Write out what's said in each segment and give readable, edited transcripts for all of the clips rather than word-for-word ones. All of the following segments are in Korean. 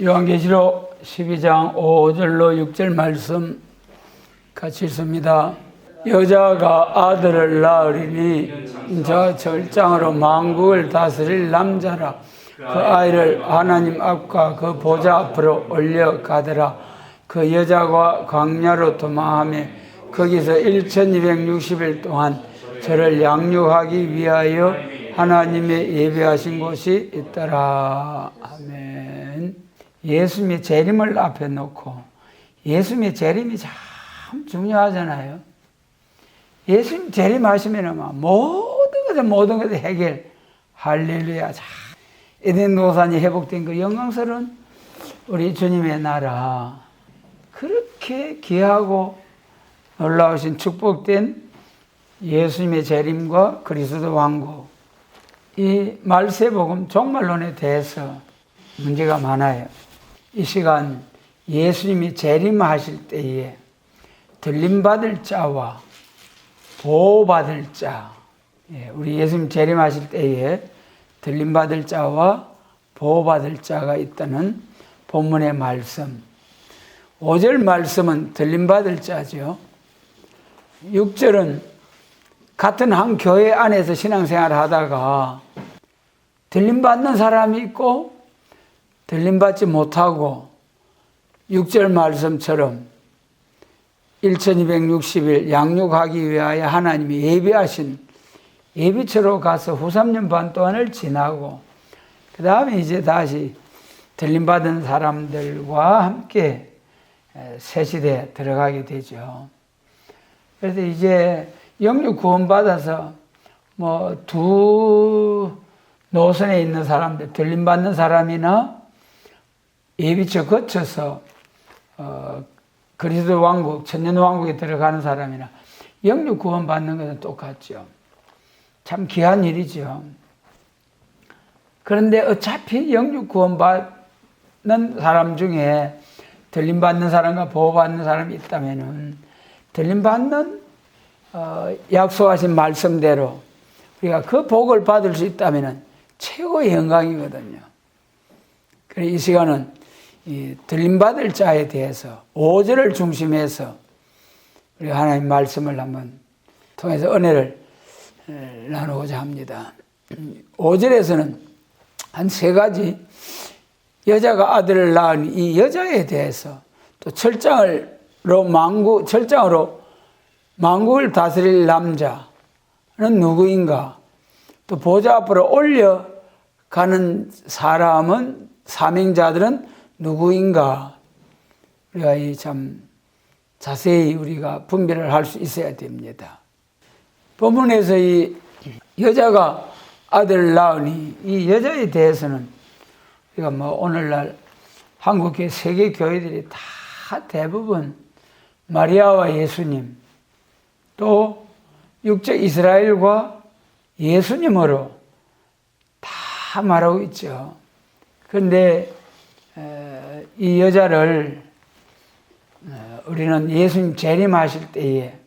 요한계시록 12장 5절로 6절 말씀 같이 읽습니다. 여자가 아들을 낳으리니 저 절장으로 만국을 다스릴 남자라. 그 아이를 하나님 앞과 그 보좌 앞으로 올려가더라. 그 여자가 광야로 도망하며 거기서 1260일 동안 저를 양육하기 위하여 하나님의 예배하신 곳이 있더라. 아멘. 예수님의 재림을 앞에 놓고, 예수님의 재림이 참 중요하잖아요. 예수님 재림하시면 모든 것을 해결. 할렐루야. 에덴 동산이 회복된 그 영광스러운 우리 주님의 나라, 그렇게 귀하고 놀라우신 축복된 예수님의 재림과 그리스도 왕국, 이 말세복음 종말론에 대해서 문제가 많아요. 이 시간 예수님이 재림하실 때에 들림받을 자와 보호받을 자, 우리 예수님 재림하실 때에 들림받을 자와 보호받을 자가 있다는 본문의 말씀. 5절 말씀은 들림받을 자죠. 6절은 같은 한 교회 안에서 신앙생활을 하다가 들림받는 사람이 있고 들림받지 못하고 6절 말씀처럼 1260일 양육하기 위하여 하나님이 예비하신 예비처로 가서 후 3년 반 동안을 지나고 그 다음에 이제 다시 들림받은 사람들과 함께 새 시대에 들어가게 되죠. 그래서 이제 영육 구원받아서 두 노선에 있는 사람들, 들림받는 사람이나 예비처 거쳐서 그리스도 왕국, 천년 왕국에 들어가는 사람이나 영육 구원받는 것은 똑같죠. 참 귀한 일이죠. 그런데 어차피 영육 구원받는 사람 중에 들림받는 사람과 보호받는 사람이 있다면은 들림받는 약속하신 말씀대로 우리가 그 복을 받을 수 있다면은 최고의 영광이거든요. 그래서 이 시간은 이 들림받을 자에 대해서 5절을 중심해서 우리 하나님 말씀을 한번 통해서 은혜를 나누고자 합니다. 5절에서는 한 3가지 여자가 아들을 낳은 이 여자에 대해서 또 철장으로 만국을 다스릴 남자는 누구인가, 또 보좌 앞으로 올려가는 사람은 사명자들은 누구인가, 우리가 참 자세히 우리가 분별을 할 수 있어야 됩니다. 본문에서 이 여자가 아들을 낳으니 이 여자에 대해서는 우리가 오늘날 한국의 세계 교회들이 다 대부분 마리아와 예수님, 또 육적 이스라엘과 예수님으로 다 말하고 있죠. 그런데 이 여자를 우리는 예수님 재림하실 때에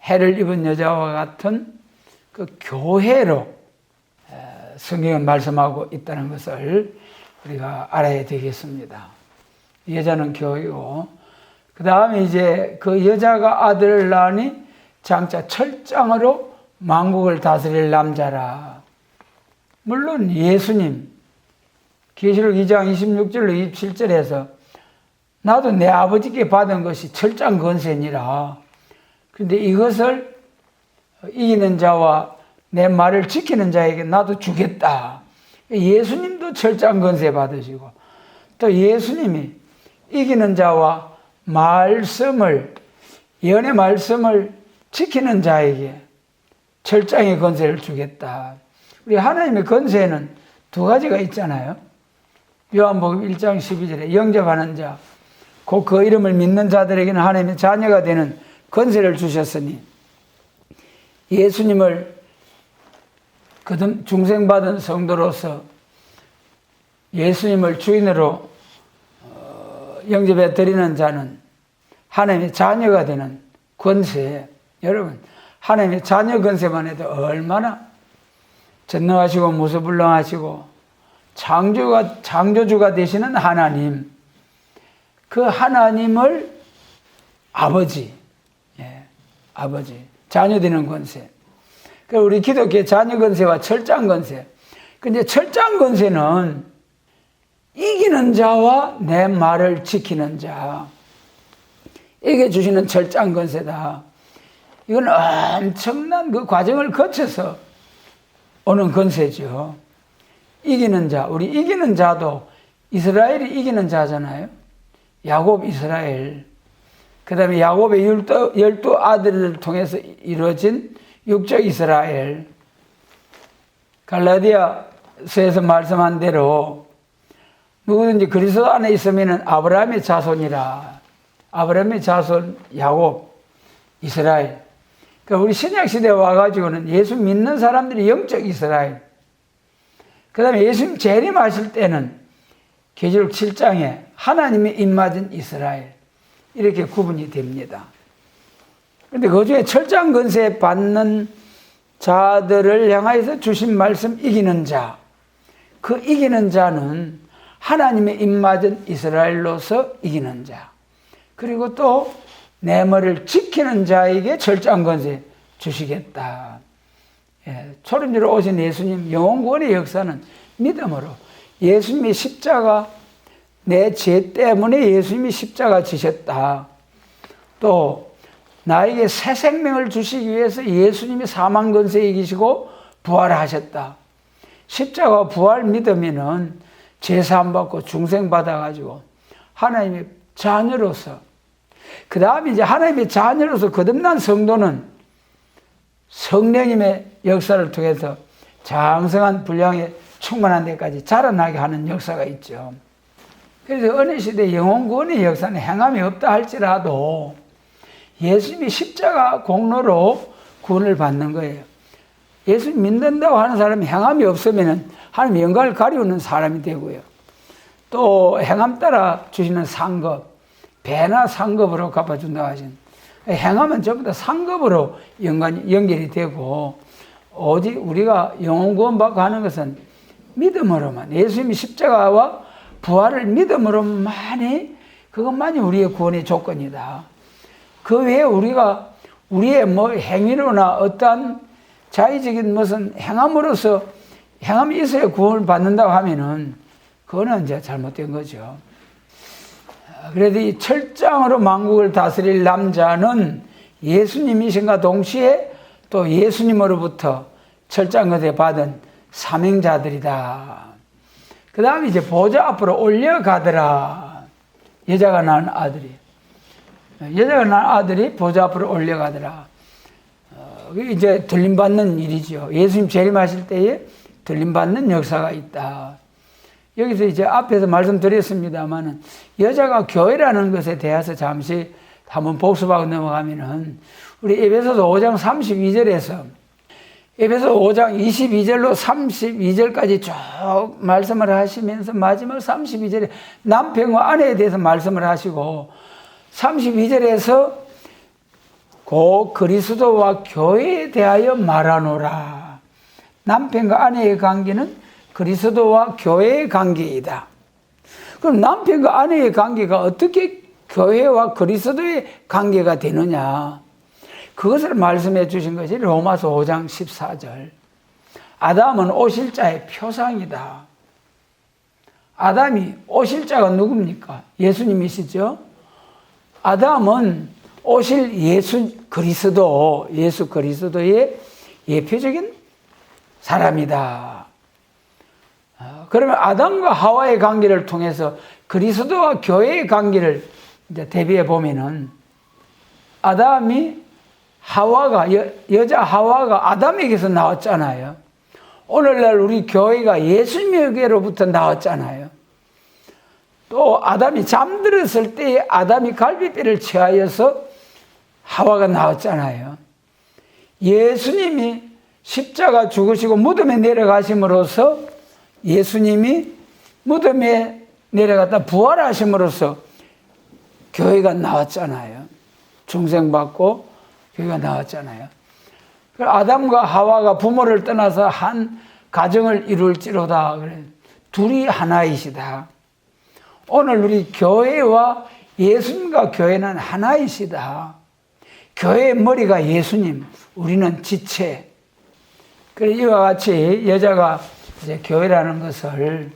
해를 입은 여자와 같은 그 교회로 성경은 말씀하고 있다는 것을 우리가 알아야 되겠습니다. 여자는 교회고, 그 다음에 이제 그 여자가 아들을 낳으니 장차 철장으로 만국을 다스릴 남자라. 물론 예수님, 계시록 2장 26절로 27절에서 나도 내 아버지께 받은 것이 철장 권세니라. 그런데 이것을 이기는 자와 내 말을 지키는 자에게 나도 주겠다. 예수님도 철장 권세 받으시고, 또 예수님이 이기는 자와 예언의 말씀을 지키는 자에게 철장의 권세를 주겠다. 우리 하나님의 권세는 2가지가 있잖아요. 요한복음 1장 12절에 영접하는 자, 곧 그 이름을 믿는 자들에게는 하나님의 자녀가 되는 권세를 주셨으니, 예수님을 중생받은 성도로서 예수님을 주인으로 영접해 드리는 자는 하나님의 자녀가 되는 권세. 여러분, 하나님의 자녀 권세만 해도 얼마나 전능하시고 무소불능하시고 창조주가 되시는 하나님, 그 하나님을 아버지, 아버지, 자녀 되는 권세. 우리 기독교의 자녀 권세와 철장 권세. 근데 철장 권세는 이기는 자와 내 말을 지키는 자에게 주시는 철장 권세다. 이건 엄청난 그 과정을 거쳐서 오는 권세죠. 이기는 자, 우리 이기는 자도 이스라엘이 이기는 자잖아요. 야곱 이스라엘. 그 다음에 야곱의 12 아들을 통해서 이루어진 육적 이스라엘. 갈라디아서에서 말씀한 대로 누구든지 그리스도 안에 있으면 아브라함의 자손이라. 아브라함의 자손 야곱, 이스라엘. 그러니까 우리 신약시대에 와가지고는 예수 믿는 사람들이 영적 이스라엘. 그 다음에 예수님 재림하실 때는 계시록 7장에 하나님의 입맞은 이스라엘. 이렇게 구분이 됩니다. 그런데 그 중에 철장 권세 받는 자들을 향하여서 주신 말씀 이기는 자. 그 이기는 자는 하나님의 입맞은 이스라엘로서 이기는 자. 그리고 또 내 말을 지키는 자에게 철장 권세 주시겠다. 초림주로 오신 예수님 영원구원의 역사는 믿음으로 예수님의 십자가, 내 죄 때문에 예수님이 십자가 지셨다. 또 나에게 새 생명을 주시기 위해서 예수님이 사망 권세 이기시고 부활하셨다. 십자가 부활 믿으면은 제사함 받고 중생 받아가지고 하나님의 자녀로서, 그 다음에 이제 하나님의 자녀로서 거듭난 성도는 성령님의 역사를 통해서 장성한 분량에 충만한 데까지 자라나게 하는 역사가 있죠. 그래서 어느 시대 영혼구원의 역사는 행함이 없다 할지라도 예수님이 십자가 공로로 구원을 받는 거예요. 예수님 믿는다고 하는 사람이 행함이 없으면 하나님의 영광을 가리우는 사람이 되고요. 또 행함 따라 주시는 상급, 배나 상급으로 갚아준다고 하신, 행함은 전부 다 상급으로 연결이 되고, 오직 우리가 영혼 구원 받고 하는 것은 믿음으로만, 예수님이 십자가와 부활을 믿음으로만이, 그것만이 우리의 구원의 조건이다. 그 외에 우리가 우리의 행위로나 어떠한 자의적인 무슨 행함이 있어야 구원을 받는다고 하면은 그거는 이제 잘못된 거죠. 그래도 이 철장으로 만국을 다스릴 남자는 예수님이신가 동시에 또 예수님으로부터 철장 권세 받은 사명자들이다. 그 다음에 이제 보좌 앞으로 올려가더라. 여자가 낳은 아들이 보좌 앞으로 올려가더라. 이제 들림받는 일이죠. 예수님 재림하실 때에 들림받는 역사가 있다. 여기서 이제 앞에서 말씀드렸습니다만은 여자가 교회라는 것에 대해서 잠시 한번 복습하고 넘어가면은 우리 에베소서 5장 32절에서 에베소 5장 22절로 32절까지 쭉 말씀을 하시면서 마지막 32절에 남편과 아내에 대해서 말씀을 하시고 32절에서 고 그리스도와 교회에 대하여 말하노라. 남편과 아내의 관계는 그리스도와 교회의 관계이다. 그럼 남편과 아내의 관계가 어떻게 교회와 그리스도의 관계가 되느냐? 그것을 말씀해 주신 것이 로마서 5장 14절. 아담은 오실 자의 표상이다. 아담이 오실 자가 누굽니까? 예수님이시죠? 아담은 오실 예수 그리스도의 예표적인 사람이다. 그러면 아담과 하와의 관계를 통해서 그리스도와 교회의 관계를 이제 대비해 보면은 여자 하와가 아담에게서 나왔잖아요. 오늘날 우리 교회가 예수님에게로부터 나왔잖아요. 또 아담이 잠들었을 때에 아담이 갈비뼈를 취하여서 하와가 나왔잖아요. 예수님이 십자가 죽으시고 무덤에 내려가심으로써 예수님이 무덤에 내려갔다 부활하심으로써 교회가 나왔잖아요. 중생받고 교회가 나왔잖아요. 아담과 하와가 부모를 떠나서 한 가정을 이룰지로다. 둘이 하나이시다. 오늘 우리 교회와 예수님과 교회는 하나이시다. 교회의 머리가 예수님, 우리는 지체. 그래서 이와 같이 여자가 이제 교회라는 것을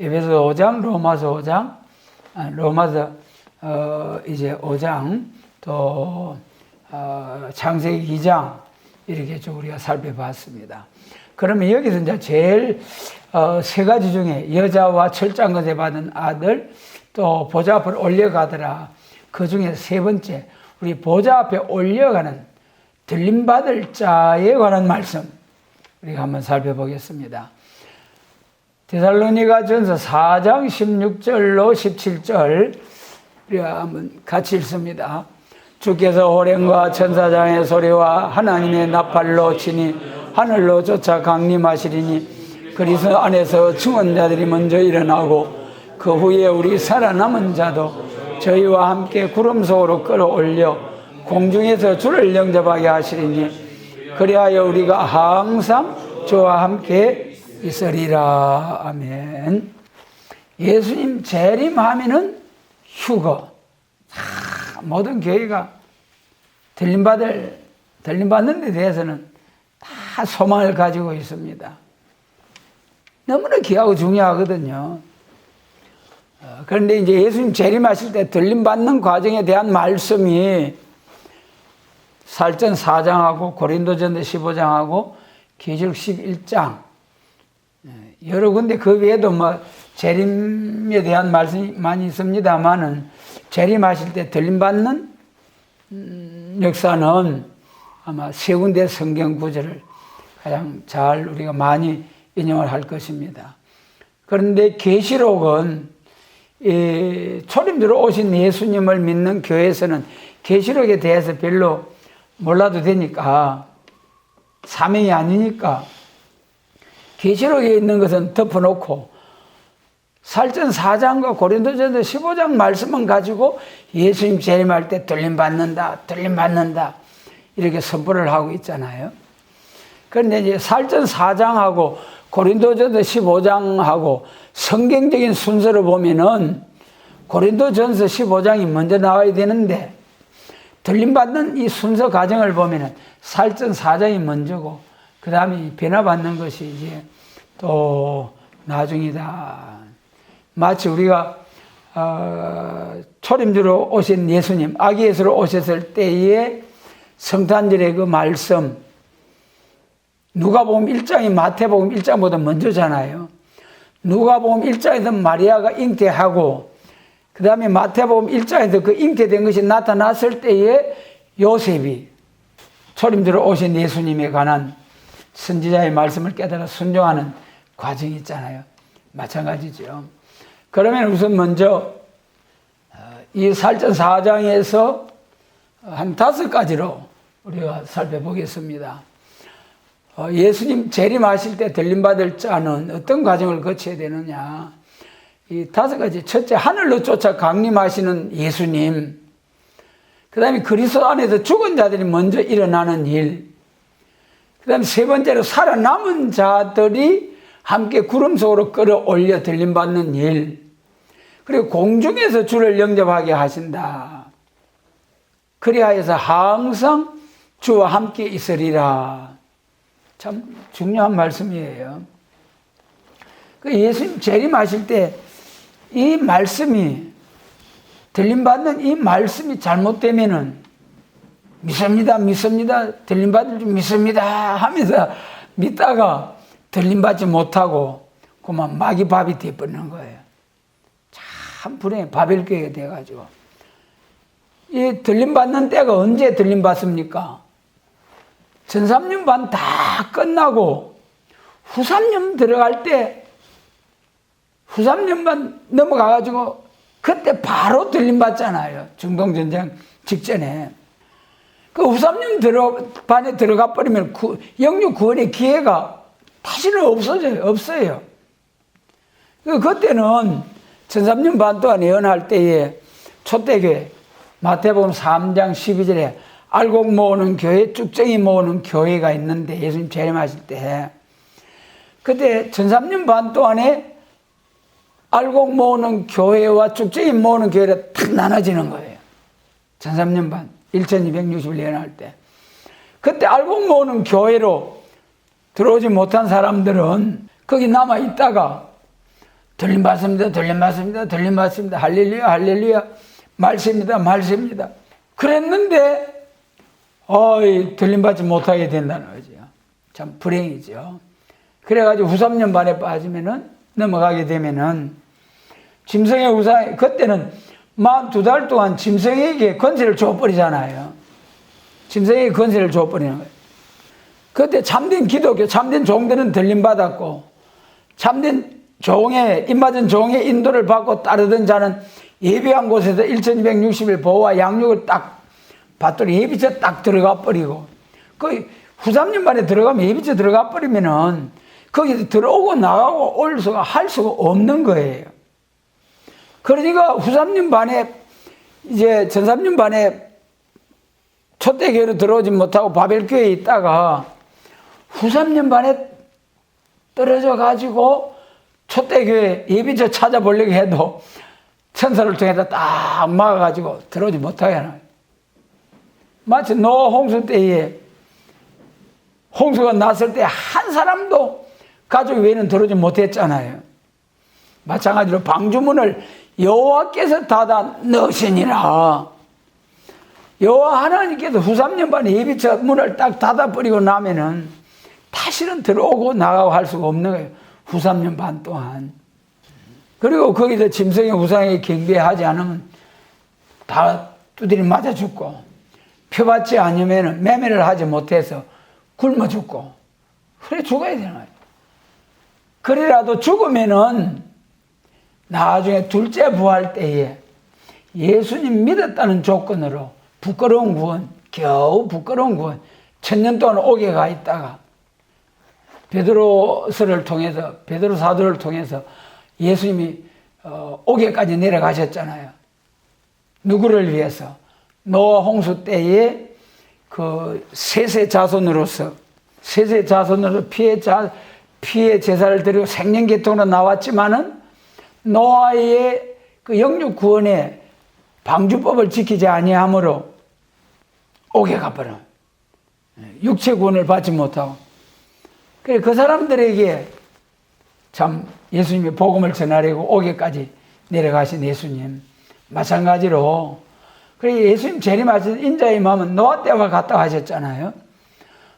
에베소 5장, 로마서 5장, 로마서 이제 5장, 또 창세기 2장 이렇게 좀 우리가 살펴봤습니다. 그러면 여기서 이제 제일 세 가지 중에 여자와 철장 것에 받은 아들, 또 보좌 앞을 올려가더라. 그 중에 세 번째, 우리 보좌 앞에 올려가는 들림받을 자에 관한 말씀 우리가 한번 살펴보겠습니다. 데살로니가 전서 4장 16절로 17절 우리가 한번 같이 읽습니다. 주께서 호령과 천사장의 소리와 하나님의 나팔로 치니 하늘로 쫓아 강림하시리니 그리스도 안에서 증언자들이 먼저 일어나고 그 후에 우리 살아남은 자도 저희와 함께 구름 속으로 끌어올려 공중에서 주를 영접하게 하시리니 그리하여 우리가 항상 주와 함께 있으리라. 아멘. 예수님 재림하면은 휴거. 모든 교회가 들림받는 데 대해서는 다 소망을 가지고 있습니다. 너무나 귀하고 중요하거든요. 그런데 이제 예수님 재림하실 때 들림받는 과정에 대한 말씀이 살전 4장하고 고린도전서 15장하고 계시록 11장 여러 군데 그 외에도 뭐 재림에 대한 말씀이 많이 있습니다만은 재림하실 때 들림받는 역사는 아마 세 군데 성경 구절을 가장 잘 우리가 많이 인용을 할 것입니다. 그런데 계시록은 초림주로 오신 예수님을 믿는 교회에서는 계시록에 대해서 별로 몰라도 되니까 사명이 아니니까 계시록에 있는 것은 덮어놓고 살전 4장과 고린도전서 15장 말씀만 가지고 예수님 재림할 때 들림받는다 이렇게 선포를 하고 있잖아요. 그런데 이제 살전 4장하고 고린도전서 15장하고 성경적인 순서로 보면은 고린도전서 15장이 먼저 나와야 되는데 들림받는 이 순서 과정을 보면은 살전 4장이 먼저고 그 다음에 변화받는 것이 이제 또 나중이다. 마치 우리가 초림주로 오신 예수님, 아기 예수로 오셨을 때의 성탄절의 그 말씀, 누가복음 1장이 마태복음 1장보다 먼저잖아요. 누가복음 1장에서 마리아가 잉태하고 그 다음에 마태복음 1장에서 그 잉태된 것이 나타났을 때에 요셉이 초림주로 오신 예수님에 관한 선지자의 말씀을 깨달아 순종하는 과정이 있잖아요. 마찬가지죠. 그러면 우선 먼저 이 살전 4장에서 한 5가지로 우리가 살펴보겠습니다. 예수님 재림하실 때 들림받을 자는 어떤 과정을 거쳐야 되느냐. 이 5가지. 첫째, 하늘로 쫓아 강림하시는 예수님. 그 다음에 그리스도 안에서 죽은 자들이 먼저 일어나는 일. 그 다음에 세 번째로 살아남은 자들이 함께 구름 속으로 끌어올려 들림받는 일. 그리고 공중에서 주를 영접하게 하신다. 그리하여서 항상 주와 함께 있으리라. 참 중요한 말씀이에요. 예수님 재림하실 때 이 말씀이 들림받는 이 말씀이 잘못되면은 믿습니다 들림받을 줄 믿습니다 하면서 믿다가 들림받지 못하고 그만 마귀 밥이 되어버리는 거예요. 참 불행해. 바벨교회가 돼가지고 이 들림받는 때가 언제 들림받습니까? 전 3년 반 다 끝나고 후 3년 들어갈 때 후 3년만 넘어가가지고 그때 바로 들림받잖아요. 중동전쟁 직전에. 그 후 3년 반에 들어가 버리면 영육 구원의 기회가 다시는 없어요. 그때는 전 3년 반 동안 예언할 때에 초대교회 마태복음 3장 12절에 알곡 모으는 교회, 쭉정이 모으는 교회가 있는데 예수님 재림하실 때 그때 전 3년 반 동안에 알곡 모으는 교회와 쭉적이 모으는 교회가 탁 나눠지는 거예요. 1300년 반, 1260년 할 때. 그때 알곡 모으는 교회로 들어오지 못한 사람들은 거기 남아있다가 들림받습니다, 들림받습니다, 들림받습니다, 할렐루야, 할렐루야, 말씀입니다, 말씀입니다. 그랬는데 들림받지 못하게 된다는 거죠. 참 불행이죠. 그래가지고 후 3년 반에 빠지면은 넘어가게 되면은 짐승의 우상, 그때는 42달 동안 짐승에게 권세를 줘버리잖아요. 짐승에게 권세를 줘버리는 거예요. 그때 참된 기독교, 참된 종들은 들림받았고, 참된 종의, 입맞은 종의 인도를 받고 따르던 자는 예비한 곳에서 1260일 보호와 양육을 딱 받더니 예비처 딱 들어가 버리고, 그 후 3년 만에 들어가면 예비처 들어가 버리면은 거기서 들어오고 나가고 올 수가 할 수가 없는 거예요. 그러니까 후 3년 반에 이제 전 3년 반에 초대교회로 들어오지 못하고 바벨교회에 있다가 후 3년 반에 떨어져 가지고 초대교회 예비처 찾아보려고 해도 천사를 통해서 딱 막아가지고 들어오지 못하게 하는 거예요. 마치 노아 홍수 때에 홍수가 났을 때 한 사람도 가족 외에는 들어오지 못했잖아요. 마찬가지로 방주문을 여호와께서 닫아 넣으시니라. 여호와 하나님께서 후 3년 반에 예비처 문을 딱 닫아버리고 나면은 다시는 들어오고 나가고 할 수가 없는 거예요. 후 3년 반 동안. 그리고 거기서 짐승의 우상에 경배하지 않으면 다 두드려 맞아 죽고, 표받지 않으면 매매를 하지 못해서 굶어 죽고, 그래 죽어야 되는 거예요. 그래라도 죽으면은 나중에 둘째 부활 때에 예수님 믿었다는 조건으로 부끄러운 구원, 겨우 부끄러운 구원, 1000년 동안 옥에 가 있다가 베드로서를 통해서, 베드로 사도를 통해서 예수님이 옥에까지 내려가셨잖아요. 누구를 위해서? 노아 홍수 때에 그 셋의 자손으로서 피해 제사를 드리고 생명계통으로 나왔지만은 노아의 그 영육 구원의 방주법을 지키지 아니하므로 옥에 가버려. 육체 구원을 받지 못하고. 그래, 그 사람들에게 참 예수님이 복음을 전하려고 옥에까지 내려가신 예수님. 마찬가지로, 그래, 예수님 재림하신 인자의 마음은 노아 때와 같다고 하셨잖아요.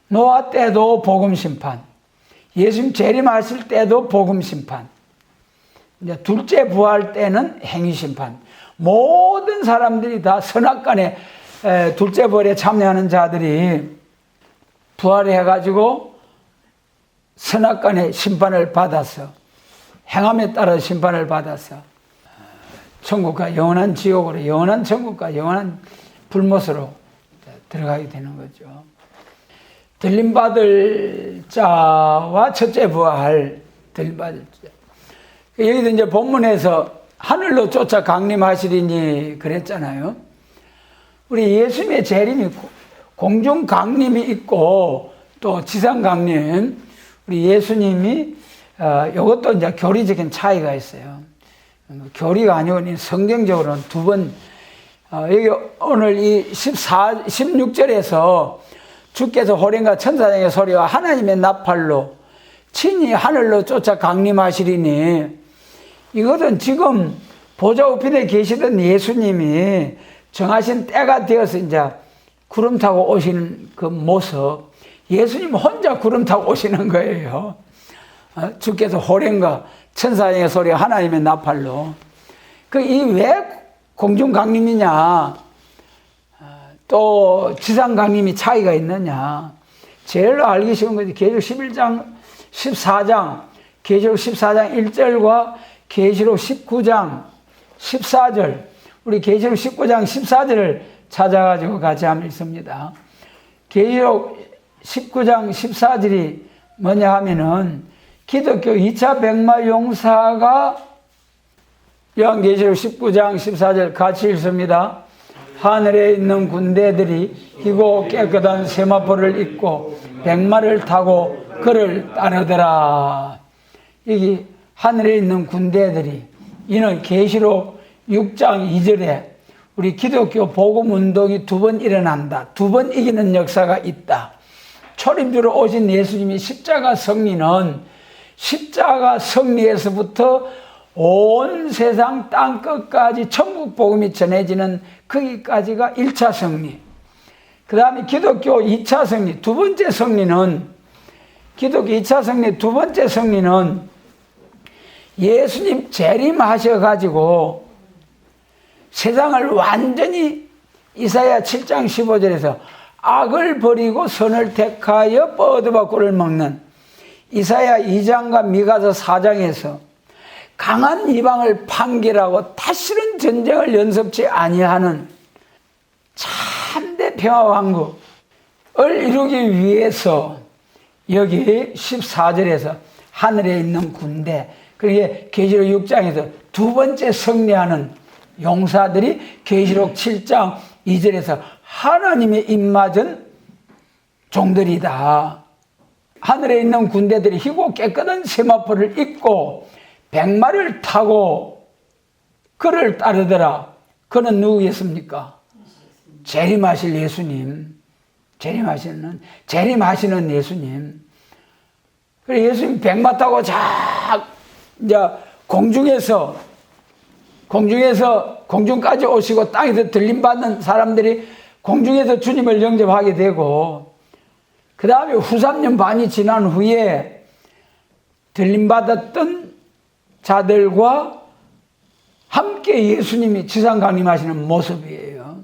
노아 때도 복음 심판, 예수님 재림하실 때도 복음 심판, 이제 둘째 부활 때는 행위 심판. 모든 사람들이 다 선악간에 둘째 부활에 참여하는 자들이 부활해가지고 선악간의 심판을 받아서, 행함에 따라 심판을 받아서 천국과 영원한 지옥으로, 영원한 천국과 영원한 불못으로 들어가게 되는 거죠. 들림받을 자와 첫째 부활, 들림받을 자. 여기도 이제 본문에서 하늘로 쫓아 강림하시리니 그랬잖아요. 우리 예수님의 재림이 공중 강림이 있고 또 지상 강림, 우리 예수님이 이것도 이제 교리적인 차이가 있어요. 교리가 아니고 성경적으로는 두 번, 여기 오늘 이 16절에서 주께서 호령과 천사장의 소리와 하나님의 나팔로 친히 하늘로 쫓아 강림하시리니, 이것은 지금 보좌 우편에 계시던 예수님이 정하신 때가 되어서 이제 구름 타고 오시는 그 모습, 예수님 혼자 구름 타고 오시는 거예요. 주께서 호령과 천사의 소리, 하나님의 나팔로. 이 왜 공중 강림이냐, 또 지상 강림이 차이가 있느냐. 제일 알기 쉬운 것이 계시록 11장, 14장, 계시록 14장 1절과 계시록 19장 14절, 우리 계시록 19장 14절을 찾아가지고 같이 한번 읽습니다. 계시록 19장 14절이 뭐냐 하면은 기독교 2차 백마 용사가, 요한계시록 19장 14절 같이 읽습니다. 하늘에 있는 군대들이 희고 깨끗한 세마포를 입고 백마를 타고 그를 따르더라. 여기 하늘에 있는 군대들이, 이는 계시록 6장 2절에 우리 기독교 복음운동이 두 번 일어난다. 두 번 이기는 역사가 있다. 초림주로 오신 예수님이 십자가 승리는 십자가 승리에서부터 온 세상 땅끝까지 천국 복음이 전해지는 거기까지가 1차 승리. 그 다음에 기독교 2차 승리, 두 번째 승리는 기독교 2차 승리 두 번째 승리는 예수님 재림하셔가지고 세상을 완전히 이사야 7장 15절에서 악을 버리고 선을 택하여 뻗어봐 꿀을 먹는 이사야 2장과 미가서 4장에서 강한 이방을 판결하고 다시는 전쟁을 연습치 아니하는 참대 평화왕국을 이루기 위해서 여기 14절에서 하늘에 있는 군대, 그게 계시록 6장에서 두 번째 승리하는 용사들이 계시록 7장 2절에서 하나님의 입맞은 종들이다. 하늘에 있는 군대들이 희고 깨끗한 세마포를 입고 백마를 타고 그를 따르더라. 그는 누구겠습니까? 재림하실 예수님. 재림하시는 예수님. 그래 예수님 백마 타고 이제 공중까지 오시고 땅에서 들림받는 사람들이 공중에서 주님을 영접하게 되고, 그 다음에 후 3년 반이 지난 후에 들림받았던 자들과 함께 예수님이 지상 강림하시는 모습이에요.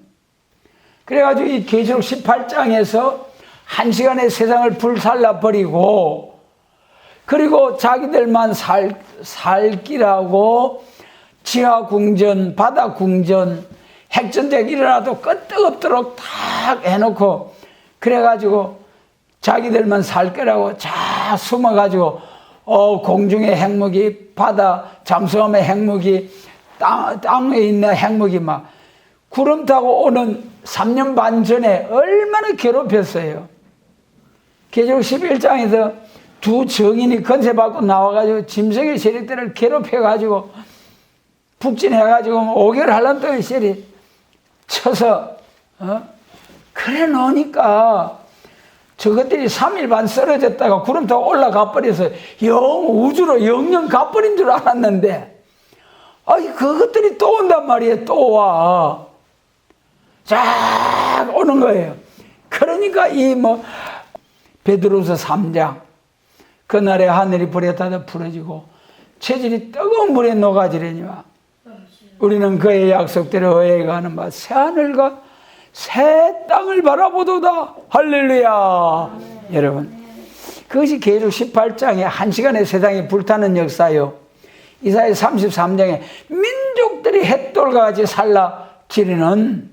그래가지고 이 계시록 18장에서 1시간에 세상을 불살라 버리고, 그리고 자기들만 살기라고 지하궁전, 바다궁전, 핵전쟁 일어나도 끄떡없도록 다 해놓고, 그래가지고 자기들만 살 거라고 자 숨어가지고 공중의 핵무기, 바다 잠수함의 핵무기, 땅에 있는 핵무기 막 구름 타고 오는 3년 반 전에 얼마나 괴롭혔어요. 계시록 11장에서 두 정인이 건세받고 나와가지고 짐승의 세력들을 괴롭혀가지고 북진해가지고 5개월 한란도의 세력 쳐서 그래 놓으니까 저것들이 3일 반 쓰러졌다가 구름 타고 올라가 버려서 우주로 영영 가버린 줄 알았는데, 그것들이 또 온단 말이에요. 또 와. 쫙 오는 거예요. 그러니까 베드로서 3장, 그날에 하늘이 불에 닫아 부러지고 체질이 뜨거운 물에 녹아지려니와 우리는 그의 약속대로 의해가는 바 새하늘과 새 땅을 바라보도다. 할렐루야. 여러분, 그것이 계시록 18장에 1시간에 세상이 불타는 역사요. 이사야 33장에 민족들이 햇돌과 같이 살라지르는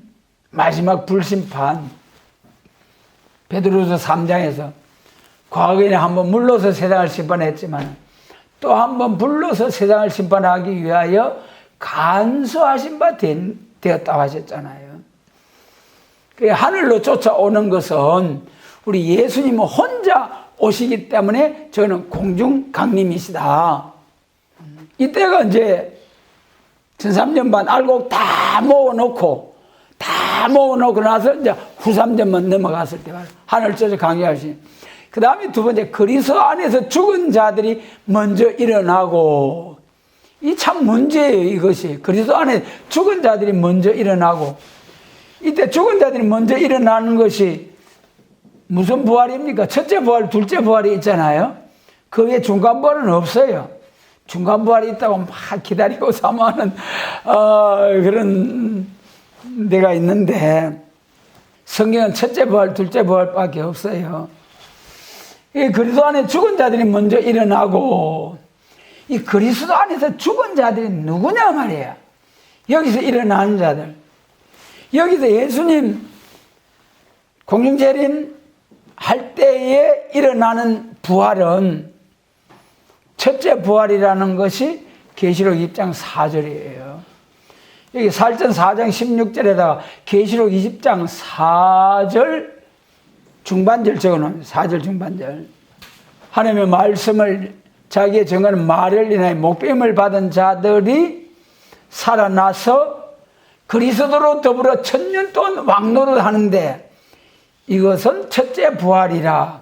마지막 불심판. 베드로서 3장에서 과거에는 한번 물러서 세상을 심판했지만 또 한번 불러서 세상을 심판하기 위하여 간수하신 바 되었다고 하셨잖아요. 하늘로 쫓아오는 것은 우리 예수님은 혼자 오시기 때문에 저는 공중 강림이시다. 이때가 이제 13년 반 알고 다 모아놓고 나서 이제 후 3년만 넘어갔을 때 하늘 쫓아 강림하시니, 그 다음에 두 번째 그리스도 안에서 죽은 자들이 먼저 일어나고, 이 참 문제예요. 이것이 그리스도 안에 죽은 자들이 먼저 일어나고, 이때 죽은 자들이 먼저 일어나는 것이 무슨 부활입니까? 첫째 부활, 둘째 부활이 있잖아요. 그 외에 중간 부활은 없어요. 중간 부활이 있다고 막 기다리고 사모하는 그런 데가 있는데, 성경은 첫째 부활, 둘째 부활밖에 없어요. 이 그리스도 안에 죽은 자들이 먼저 일어나고, 이 그리스도 안에서 죽은 자들이 누구냐 말이에요. 여기서 일어나는 자들, 여기서 예수님 공중재림 할 때에 일어나는 부활은 첫째 부활이라는 것이 계시록 2장 4절이에요. 여기 사전 4장 16절에다가 계시록 20장 4절 중반절 적어놓으면 4절 중반절. 하나님의 말씀을 자기의 정하는 말을 인하여 목배임을 받은 자들이 살아나서 그리스도로 더불어 천년 동안 왕노릇 하는데 이것은 첫째 부활이라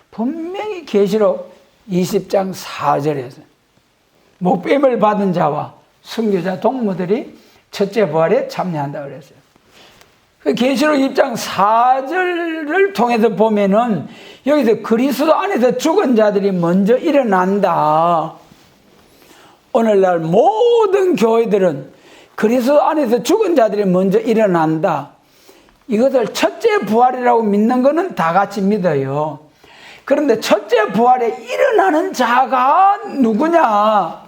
분명히 계시록 20장 4절에서 목배임을 받은 자와 순교자 동무들이 첫째 부활에 참여한다 그랬어요. 계시록 20장 4절을 통해서 보면은 여기서 그리스도 안에서 죽은 자들이 먼저 일어난다. 오늘날 모든 교회들은 그리스도 안에서 죽은 자들이 먼저 일어난다. 이것을 첫째 부활이라고 믿는 것은 다 같이 믿어요. 그런데 첫째 부활에 일어나는 자가 누구냐?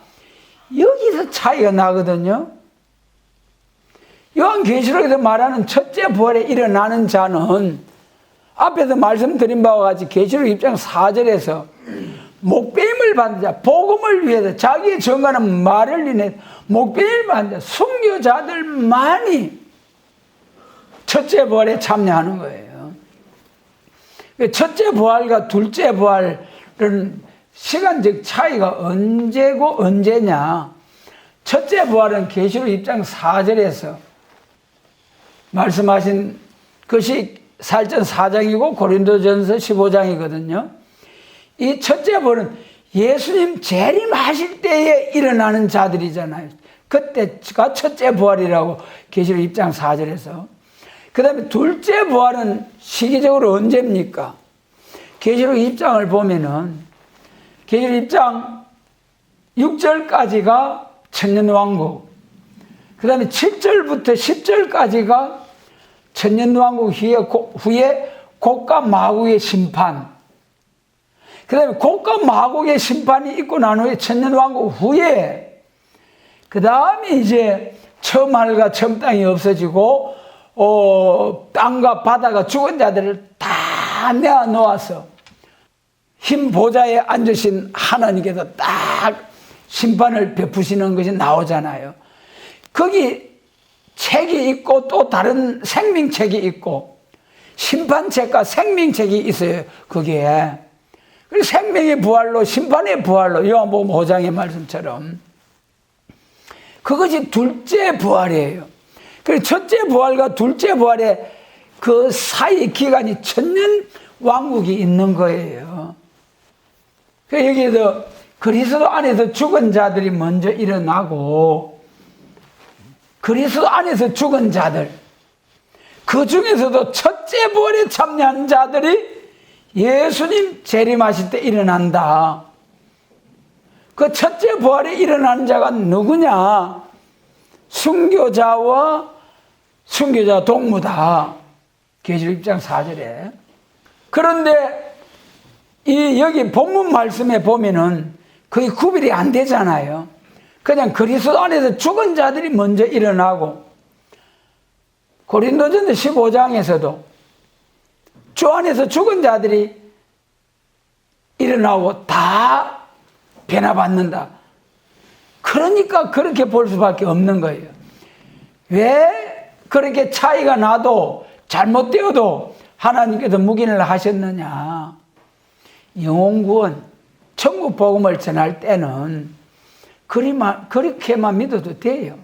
여기서 차이가 나거든요. 요한계시록에서 말하는 첫째 부활에 일어나는 자는 앞에서 말씀드린 바와 같이 계시록 20장 4절에서 목배임을 받은 자, 복음을 위해서 자기의 정하는 말을 인해 목배임을 받은 자, 순교자들만이 첫째 부활에 참여하는 거예요. 첫째 부활과 둘째 부활은 시간적 차이가 언제고 언제냐? 첫째 부활은 계시록 20장 4절에서 말씀하신 것이 사일전 4장이고 고린도전서 15장이거든요. 이 첫째 부활은 예수님 재림하실 때에 일어나는 자들이잖아요. 그때가 첫째 부활이라고 계시록 20장 4절에서. 그 다음에 둘째 부활은 시기적으로 언제입니까? 계시록 20장을 보면은 계시록 20장 6절까지가 천년왕국, 그 다음에 7절부터 10절까지가 천년왕국 후에 곡과 마곡의 심판, 그 다음에 곡과 마곡의 심판이 있고 난 후에 천년왕국 후에 그 다음에 이제 처음 하늘과 처음 땅이 없어지고 땅과 바다가 죽은 자들을 다 내어놓아서 흰 보좌에 앉으신 하나님께서 딱 심판을 베푸시는 것이 나오잖아요. 거기 책이 있고 또 다른 생명책이 있고 심판책과 생명책이 있어요. 거기에. 그리고 생명의 부활로 심판의 부활로 요한복음 5장의 말씀처럼 그것이 둘째 부활이에요. 그리고 첫째 부활과 둘째 부활의 그 사이 기간이 천년 왕국이 있는 거예요. 여기에서 그리스도 안에서 죽은 자들이 먼저 일어나고 그리스도 안에서 죽은 자들, 그 중에서도 첫째 부활에 참여한 자들이 예수님 재림하실 때 일어난다. 그 첫째 부활에 일어나는 자가 누구냐? 순교자와 순교자 동무다. 계시록 20장 4절에. 그런데 여기 본문 말씀에 보면은 거의 구별이 안 되잖아요. 그냥 그리스도 안에서 죽은 자들이 먼저 일어나고 고린도전서 15장에서도 주 안에서 죽은 자들이 일어나고 다 변화받는다. 그러니까 그렇게 볼 수밖에 없는 거예요. 왜 그렇게 차이가 나도 잘못되어도 하나님께서 묵인을 하셨느냐? 영혼구원, 천국 복음을 전할 때는 그렇게만 믿어도 돼요.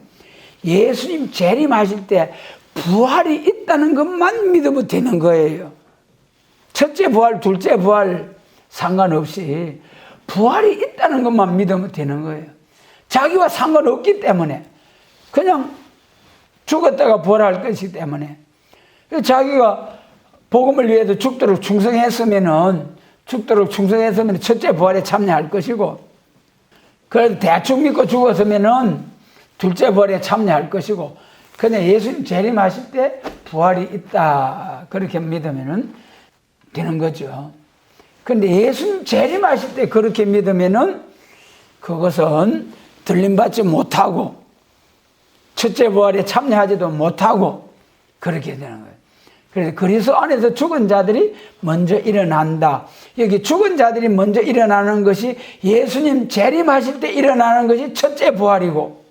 예수님 재림하실 때 부활이 있다는 것만 믿으면 되는 거예요. 첫째 부활, 둘째 부활 상관없이 부활이 있다는 것만 믿으면 되는 거예요. 자기와 상관없기 때문에 그냥 죽었다가 부활할 것이기 때문에 자기가 복음을 위해서 죽도록 충성했으면 첫째 부활에 참여할 것이고 그래도 대충 믿고 죽었으면 둘째 부활에 참여할 것이고 그냥 예수님 재림하실 때 부활이 있다 그렇게 믿으면 되는 거죠. 그런데 예수님 재림하실 때 그렇게 믿으면 그것은 들림받지 못하고 첫째 부활에 참여하지도 못하고 그렇게 되는 거예요. 그래서 그리스도 안에서 죽은 자들이 먼저 일어난다. 여기 죽은 자들이 먼저 일어나는 것이 예수님 재림하실 때 일어나는 것이 첫째 부활이고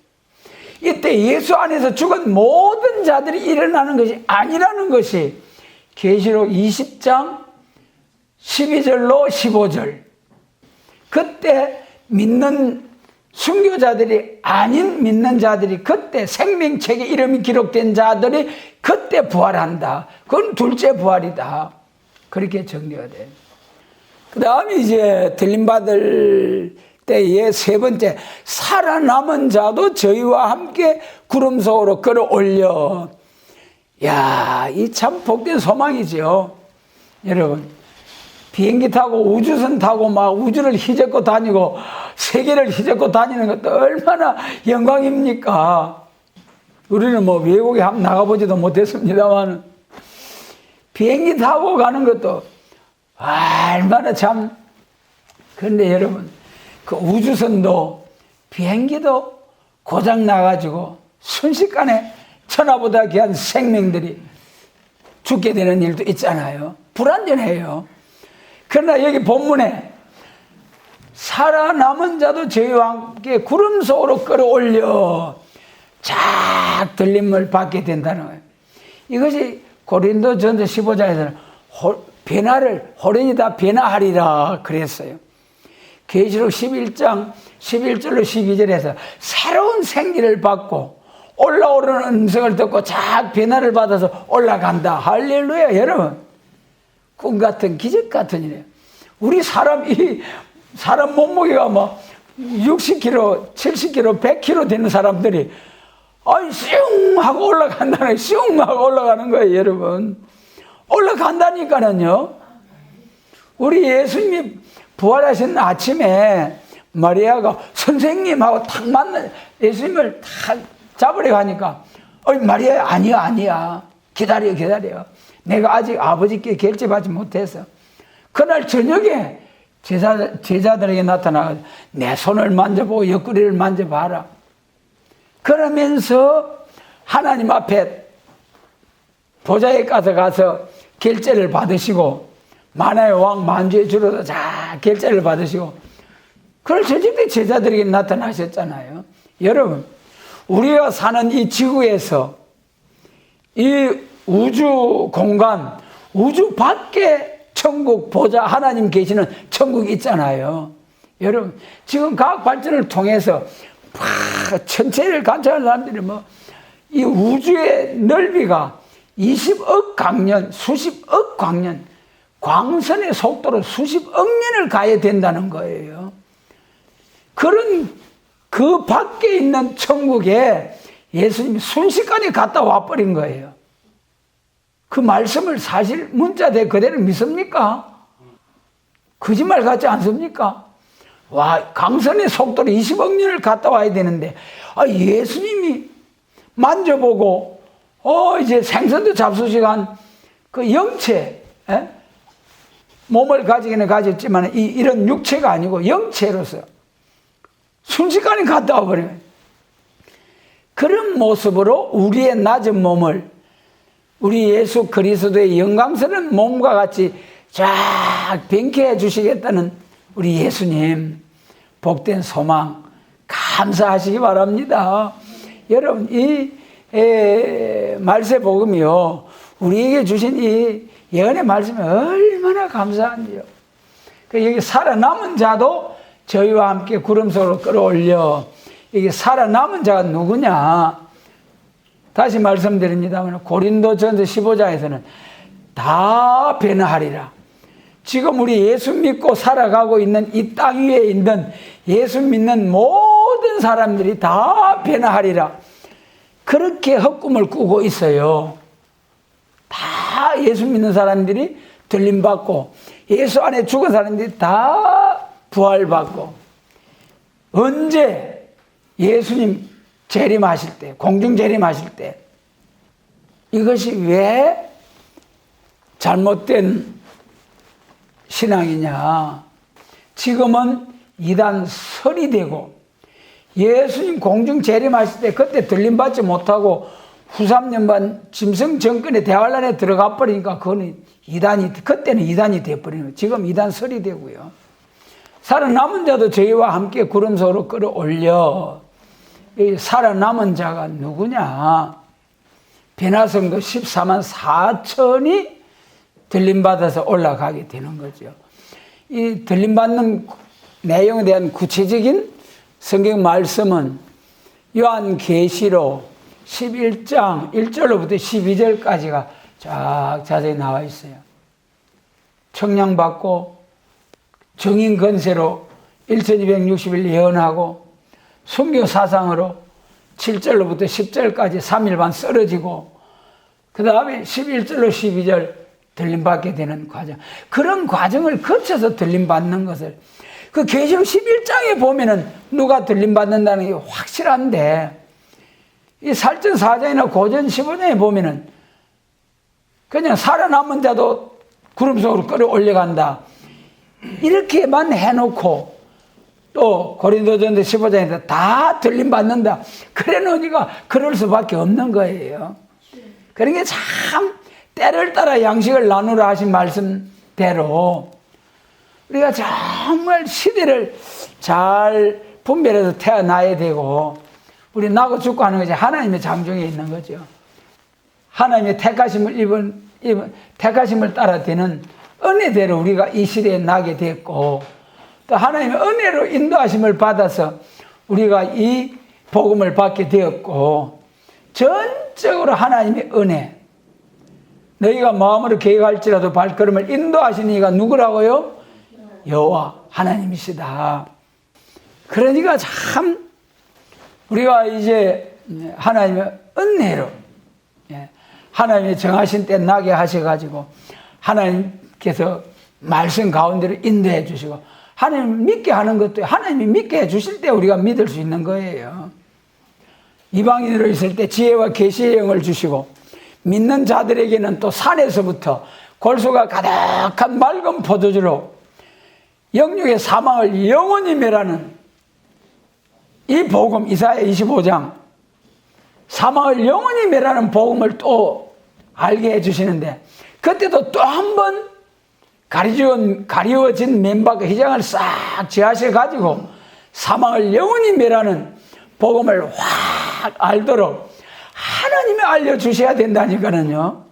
이때 예수 안에서 죽은 모든 자들이 일어나는 것이 아니라는 것이 계시록 20장 12절로 15절 그때 믿는 순교자들이 아닌 믿는 자들이 그때 생명책에 이름이 기록된 자들이 그때 부활한다. 그건 둘째 부활이다. 그렇게 정리가 돼요. 그 다음에 이제 들림받을 때의 세 번째, 살아남은 자도 저희와 함께 구름 속으로 끌어올려. 야, 이 참 복된 소망이죠. 여러분, 비행기 타고 우주선 타고 막 우주를 휘젓고 다니고 세계를 휘젓고 다니는 것도 얼마나 영광입니까? 우리는 뭐 외국에 한번 나가보지도 못했습니다만 비행기 타고 가는 것도 얼마나 참. 그런데 여러분, 그 우주선도 비행기도 고장 나가지고 순식간에 천하보다 귀한 생명들이 죽게 되는 일도 있잖아요. 불안전해요. 그러나 여기 본문에 살아남은 자도 저희와 함께 구름 속으로 끌어올려 쫙 들림을 받게 된다는 거예요. 이것이 고린도전서 15장에서는 변화를 호련히 다 변화하리라 그랬어요. 계시록 11장 11절로 12절에서 새로운 생기를 받고 올라오는 음성을 듣고 쫙 변화를 받아서 올라간다. 할렐루야. 여러분, 꿈 같은 기적 같은 일이에요. 우리 사람 몸무게가 뭐 60kg, 70kg, 100kg 되는 사람들이 슝 하고 올라간다는, 슝 하고 올라가는 거예요, 여러분. 올라간다니까는요. 우리 예수님이 부활하신 아침에 마리아가 선생님하고 탁 만나 예수님을 탁 잡으려고 하니까 마리아 아니야. 기다려. 내가 아직 아버지께 결제받지 못해서. 그날 저녁에 제자들에게 나타나서 내 손을 만져보고 옆구리를 만져봐라. 그러면서 하나님 앞에 보좌에 가서 결제를 받으시고 만화의 왕 만주의 주로도 다 결제를 받으시고 그걸 저녁에 제자들에게 나타나셨잖아요. 여러분, 우리가 사는 이 지구에서 이 우주 공간, 우주 밖에 천국 보좌 하나님 계시는 천국이 있잖아요. 여러분, 지금 과학 발전을 통해서 천체를 관찰하는 사람들이 이 우주의 넓이가 20억 광년, 수십억 광년, 광선의 속도로 수십억 년을 가야 된다는 거예요. 그런 그 밖에 있는 천국에 예수님이 순식간에 갔다 와버린 거예요. 그 말씀을 사실 문자대 그대로 믿습니까? 거짓말 같지 않습니까? 광선의 속도로 20억 년을 갔다 와야 되는데 예수님이 만져보고 이제 생선도 잡수시간 그 영체, 몸을 가지기는 가졌지만 이런 육체가 아니고 영체로서 순식간에 갔다 와버려요. 그런 모습으로 우리의 낮은 몸을 우리 예수 그리스도의 영광스러운 몸과 같이 쫙 변케해 주시겠다는 우리 예수님 복된 소망 감사하시기 바랍니다. 여러분, 이 말세복음이요, 우리에게 주신 이 예언의 말씀이 얼마나 감사한지요. 여기 살아남은 자도 저희와 함께 구름 속으로 끌어올려. 이게 살아남은 자가 누구냐? 다시 말씀드립니다만 고린도전서 15장에서는 다 변화하리라. 지금 우리 예수 믿고 살아가고 있는 이 땅 위에 있는 예수 믿는 모든 사람들이 다 변화하리라. 그렇게 헛꿈을 꾸고 있어요. 다 예수 믿는 사람들이 들림받고 예수 안에 죽은 사람들이 다 부활받고, 언제 예수님 재림하실 때, 공중 재림하실 때, 이것이 왜 잘못된 신앙이냐? 지금은 이단 설이 되고 예수님 공중 재림하실 때 그때 들림받지 못하고 후삼년반 짐승 정권의 대환란에 들어가 버리니까 그거는 그때는 이단이 되어버리는 거예요. 지금 이단 설이 되고요. 살아남은 자도 저희와 함께 구름 속으로 끌어올려. 이 살아남은 자가 누구냐? 변화성도 14만 4천이 들림받아서 올라가게 되는 거죠. 이 들림받는 내용에 대한 구체적인 성경 말씀은 요한계시록 11장 1절로부터 12절까지가 쫙 자세히 나와 있어요. 청량받고 정인 건세로 1260일 예언하고 순교 사상으로 7절로부터 10절까지 3일 반 쓰러지고 그 다음에 11절로 12절 들림받게 되는 과정. 그런 과정을 거쳐서 들림받는 것을 그 계시록 11장에 보면은 누가 들림받는다는 게 확실한데 이 살전 4장이나 고전 15장에 보면은 그냥 살아남은 자도 구름 속으로 끌어올려간다. 이렇게만 해놓고 또 고린도전서 15장에서 다 들림받는다. 그래 놓으니까 그럴 수밖에 없는 거예요. 그러니까 참 때를 따라 양식을 나누라 하신 말씀대로 우리가 정말 시대를 잘 분별해서 태어나야 되고 우리 나고 죽고 하는 것이 하나님의 장중에 있는 거죠. 하나님의 택하심을 따라 되는 은혜대로 우리가 이 시대에 나게 됐고 또 하나님의 은혜로 인도하심을 받아서 우리가 이 복음을 받게 되었고 전적으로 하나님의 은혜 너희가 마음으로 계획할지라도 발걸음을 인도하시는 이가 누구라고요? 여호와 하나님이시다. 그러니까 참 우리가 이제 하나님의 은혜로 하나님의 정하신 때 나게 하셔가지고 하나님께서 말씀 가운데로 인도해 주시고 하나님 믿게 하는 것도 하나님이 믿게 해 주실 때 우리가 믿을 수 있는 거예요. 이방인으로 있을 때 지혜와 계시의 영을 주시고 믿는 자들에게는 또 산에서부터 골수가 가득한 맑은 포도주로 영육의 사망을 영원히 멸하는 이 복음 이사야 25장 사망을 영원히 멸하는 복음을 또 알게 해주시는데 그때도 또 한 번 가리워진 맨밥과 휘장을 싹 제하셔가지고 사망을 영원히 멸하는 복음을 확 알도록 하나님이 알려주셔야 된다니까요.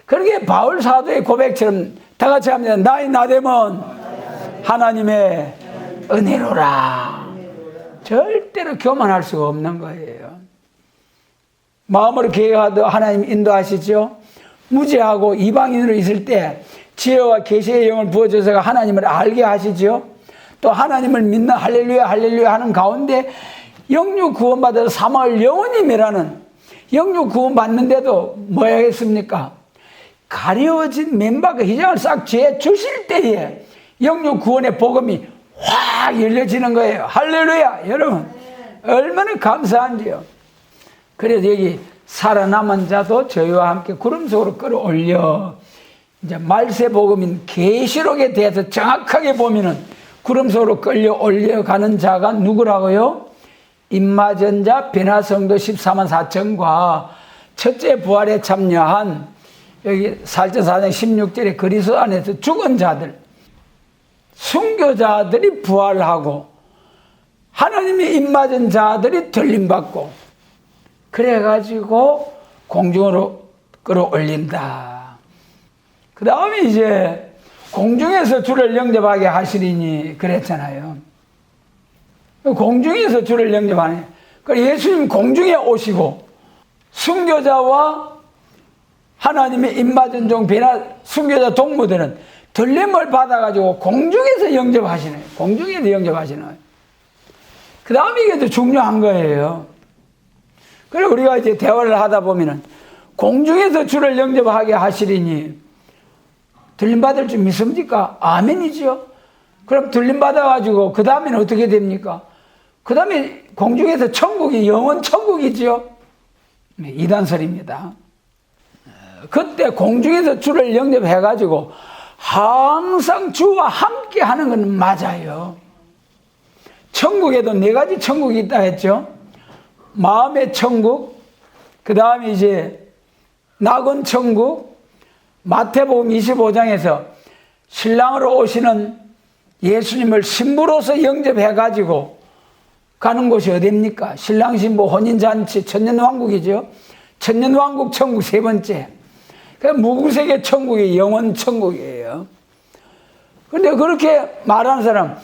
그러게 바울 사도의 고백처럼 다 같이 합니다. 나의 나됨은 하나님의 은혜로라. 절대로 교만할 수가 없는 거예요. 마음으로 계획하도 하나님 인도하시죠. 무죄하고 이방인으로 있을 때 지혜와 계시의 영을 부어줘서 하나님을 알게 하시죠. 또 하나님을 믿는 할렐루야 할렐루야 하는 가운데 영육 구원받아서 사망을 영원히 멸하는 영육 구원받는데도 뭐 하겠습니까? 가려워진 맨밥과 휘장을 싹 죄 주실 때에 영육 구원의 복음이 확 열려지는 거예요. 할렐루야 여러분 얼마나 감사한지요. 그래서 여기 살아남은 자도 저희와 함께 구름 속으로 끌어올려 이제 말세 복음인 계시록에 대해서 정확하게 보면은 구름 속으로 끌려 올려가는 자가 누구라고요? 임마전자 변화성도 14만 4천과 첫째 부활에 참여한 여기 살전 4장 16절에 그리스도 안에서 죽은 자들 순교자들이 부활하고 하나님의 임맞은 자들이 들림받고 그래가지고 공중으로 끌어올린다. 그 다음에 이제 공중에서 주를 영접하게 하시리니 그랬잖아요. 공중에서 주를 영접하네. 그러니까 예수님 공중에 오시고 순교자와 하나님의 입맞은 종 변화 순교자 동무들은 들림을 받아가지고 공중에서 영접하시네. 공중에서 영접하시네. 그 다음에 이게 더 중요한 거예요. 그래서 우리가 이제 대화를 하다 보면은 공중에서 주를 영접하게 하시리니 들림받을 줄 믿습니까? 아멘이죠. 그럼 들림받아가지고 그 다음에는 어떻게 됩니까? 그 다음에 공중에서 천국이 영원 천국이죠. 네, 이단설입니다. 그때 공중에서 주를 영접해가지고 항상 주와 함께 하는 건 맞아요. 천국에도 네 가지 천국이 있다 했죠. 마음의 천국, 그 다음에 이제 낙원 천국, 마태복음 25장에서 신랑으로 오시는 예수님을 신부로서 영접해가지고 가는 곳이 어디입니까? 신랑 신부 혼인잔치 천년왕국이죠. 천년왕국 천국 세 번째. 그 무구세계 천국이 영원 천국이에요. 그런데 그렇게 말하는 사람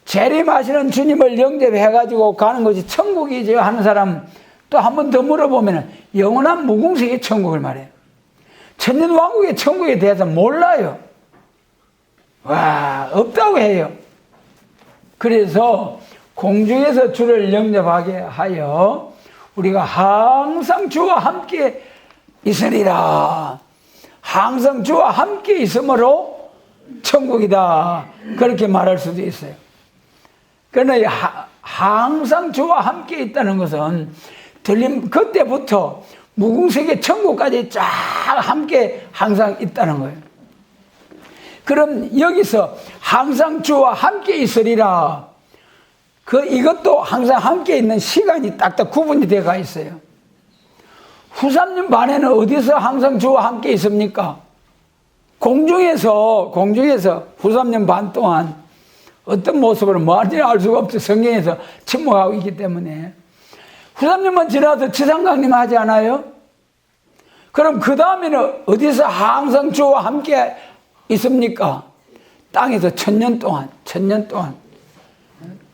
재림하시는 주님을 영접해가지고 가는 것이 천국이죠 하는 사람 또 한 번 더 물어보면 영원한 무궁색의 천국을 말해요. 천년왕국의 천국에 대해서 몰라요. 와, 없다고 해요. 그래서 공중에서 주를 영접하게 하여 우리가 항상 주와 함께 있으리라. 항상 주와 함께 있으므로 천국이다. 그렇게 말할 수도 있어요. 그러나 항상 주와 함께 있다는 것은 그때부터 무궁색의 천국까지 쫙 함께 항상 있다는 거예요. 그럼 여기서 항상 주와 함께 있으리라. 이것도 항상 함께 있는 시간이 딱딱 구분이 되어 있어요. 후 3년 반에는 어디서 항상 주와 함께 있습니까? 공중에서 후 3년 반 동안 어떤 모습으로 뭐하는지 알 수가 없죠. 성경에서 침묵하고 있기 때문에. 후 3년만 지나서 지상강림 하지 않아요? 그럼 그 다음에는 어디서 항상 주와 함께 있습니까? 땅에서 1000년 동안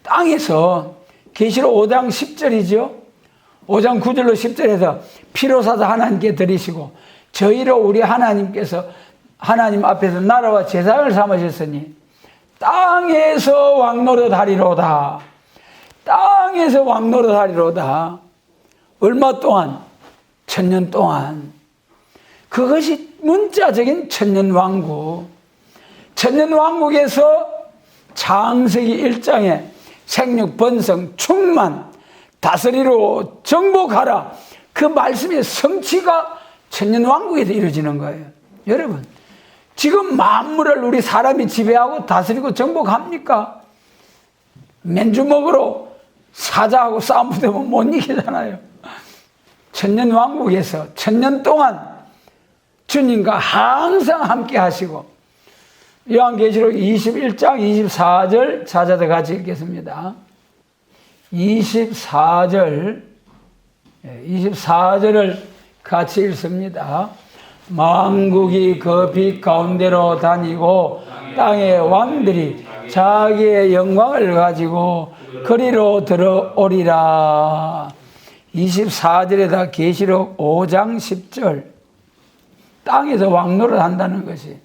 땅에서 계시록 5장 10절이죠. 5장 9절로 10절에서 피로 사서 하나님께 드리시고 저희로 우리 하나님께서 하나님 앞에서 나라와 제사장을 삼으셨으니 땅에서 왕노릇하리로다. 땅에서 왕노릇하리로다. 얼마 동안? 1000년 동안. 그것이 문자적인 천년왕국. 천년왕국에서 창세기 1장에 생육, 번성, 충만, 다스리로 정복하라. 그 말씀의 성취가 천년왕국에서 이루어지는 거예요. 여러분, 지금 만물을 우리 사람이 지배하고 다스리고 정복합니까? 맨주먹으로 사자하고 싸움 붙으면 못 이기잖아요. 천년왕국에서 1000년 동안 주님과 항상 함께 하시고 요한계시록 21장 24절 자자도 같이 읽겠습니다. 24절을 같이 읽습니다. 만국이 그 빛 가운데로 다니고 땅의 왕들이 자기의 영광을 가지고 그리로 들어오리라. 24절에다 계시록 5장 10절 땅에서 왕노릇 한다는 것이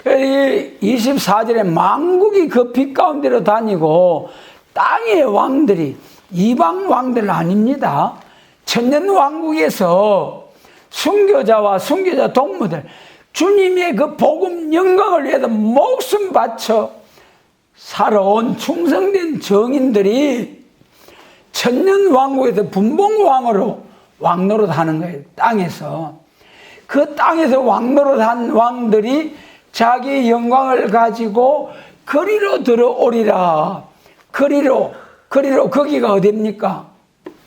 24절에 만국이 그 빛 가운데로 다니고 땅의 왕들이 이방 왕들 아닙니다. 천년왕국에서 순교자와 순교자 동무들 주님의 그 복음 영광을 위해서 목숨 바쳐 살아온 충성된 정인들이 천년왕국에서 분봉왕으로 왕노릇하는 거예요. 땅에서. 그 땅에서 왕노릇한 왕들이 자기 영광을 가지고 그리로 들어오리라. 그리로 거기가 어디입니까?